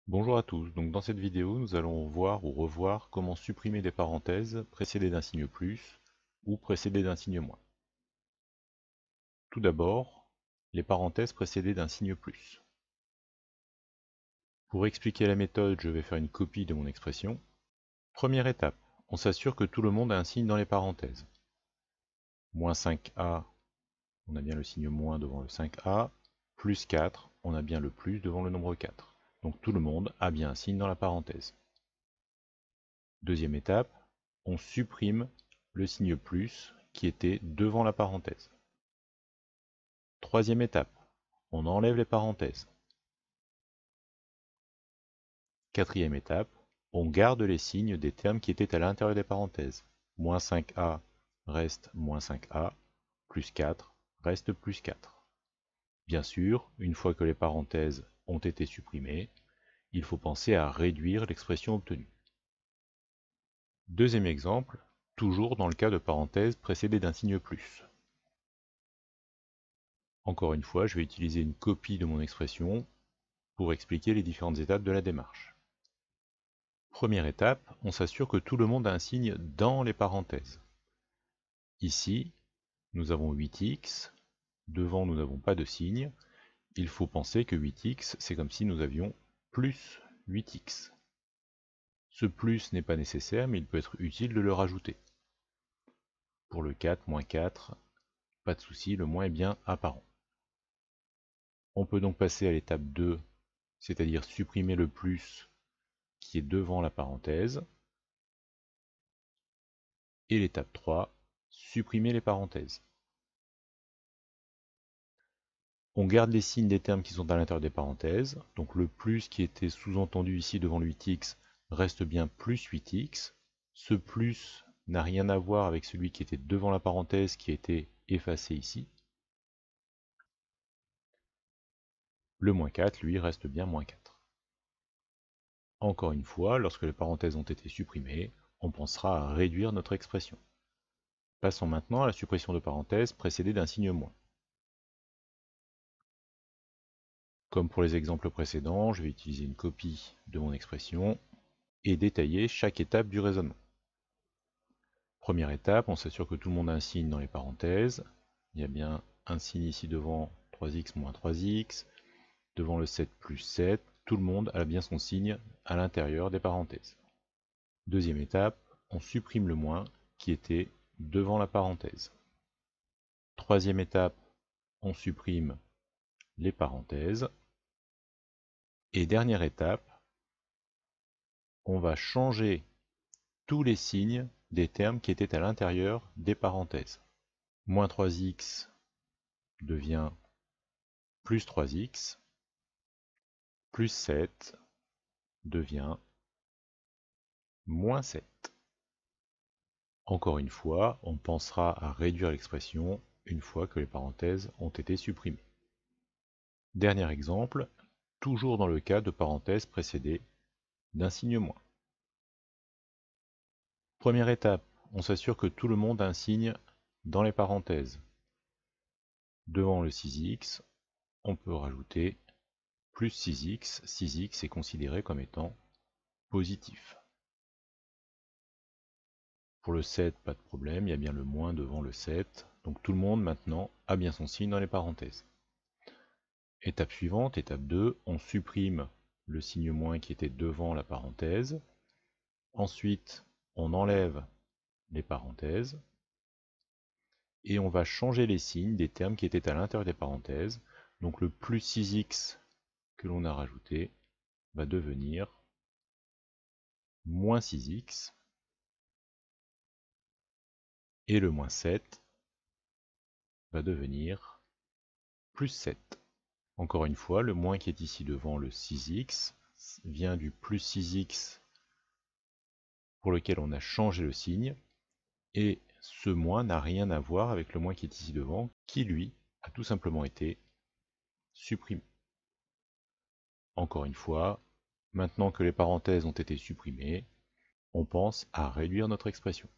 Bonjour à tous, donc dans cette vidéo nous allons voir ou revoir comment supprimer des parenthèses précédées d'un signe plus ou précédées d'un signe moins. Tout d'abord, les parenthèses précédées d'un signe plus. Pour expliquer la méthode, je vais faire une copie de mon expression. Première étape, on s'assure que tout le monde a un signe dans les parenthèses. Moins 5a, on a bien le signe moins devant le 5a, plus 4, on a bien le plus devant le nombre 4. Donc tout le monde a bien un signe dans la parenthèse. Deuxième étape, on supprime le signe plus qui était devant la parenthèse. Troisième étape, on enlève les parenthèses. Quatrième étape, on garde les signes des termes qui étaient à l'intérieur des parenthèses. Moins 5a reste moins 5a, plus 4 reste plus 4. Bien sûr, une fois que les parenthèses ont été supprimées, il faut penser à réduire l'expression obtenue. Deuxième exemple, toujours dans le cas de parenthèses précédées d'un signe plus. Encore une fois, je vais utiliser une copie de mon expression pour expliquer les différentes étapes de la démarche. Première étape, on s'assure que tout le monde a un signe dans les parenthèses. Ici, nous avons 8x, devant nous n'avons pas de signe. Il faut penser que 8x, c'est comme si nous avions plus 8x. Ce plus n'est pas nécessaire, mais il peut être utile de le rajouter. Pour le 4, moins 4, pas de souci, le moins est bien apparent. On peut donc passer à l'étape 2, c'est-à-dire supprimer le plus qui est devant la parenthèse. Et l'étape 3, supprimer les parenthèses. On garde les signes des termes qui sont à l'intérieur des parenthèses, donc le plus qui était sous-entendu ici devant le 8x reste bien plus 8x. Ce plus n'a rien à voir avec celui qui était devant la parenthèse qui a été effacé ici. Le moins 4, lui, reste bien moins 4. Encore une fois, lorsque les parenthèses ont été supprimées, on pensera à réduire notre expression. Passons maintenant à la suppression de parenthèses précédée d'un signe moins. Comme pour les exemples précédents, je vais utiliser une copie de mon expression et détailler chaque étape du raisonnement. Première étape, on s'assure que tout le monde a un signe dans les parenthèses. Il y a bien un signe ici devant 3x moins 3x, devant le 7 plus 7. Tout le monde a bien son signe à l'intérieur des parenthèses. Deuxième étape, on supprime le moins qui était devant la parenthèse. Troisième étape, on supprime les parenthèses. Et dernière étape, on va changer tous les signes des termes qui étaient à l'intérieur des parenthèses. Moins 3x devient plus 3x, plus 7 devient moins 7. Encore une fois, on pensera à réduire l'expression une fois que les parenthèses ont été supprimées. Dernier exemple, toujours dans le cas de parenthèses précédées d'un signe moins. Première étape, on s'assure que tout le monde a un signe dans les parenthèses. Devant le 6x, on peut rajouter plus 6x. 6x est considéré comme étant positif. Pour le 7, pas de problème, il y a bien le moins devant le 7. Donc tout le monde maintenant a bien son signe dans les parenthèses. Étape suivante, étape 2, on supprime le signe moins qui était devant la parenthèse. Ensuite, on enlève les parenthèses. Et on va changer les signes des termes qui étaient à l'intérieur des parenthèses. Donc le plus 6x que l'on a rajouté va devenir moins 6x. Et le moins 7 va devenir plus 7. Encore une fois, le moins qui est ici devant le 6x vient du plus 6x pour lequel on a changé le signe. Et ce moins n'a rien à voir avec le moins qui est ici devant, qui lui a tout simplement été supprimé. Encore une fois, maintenant que les parenthèses ont été supprimées, on pense à réduire notre expression.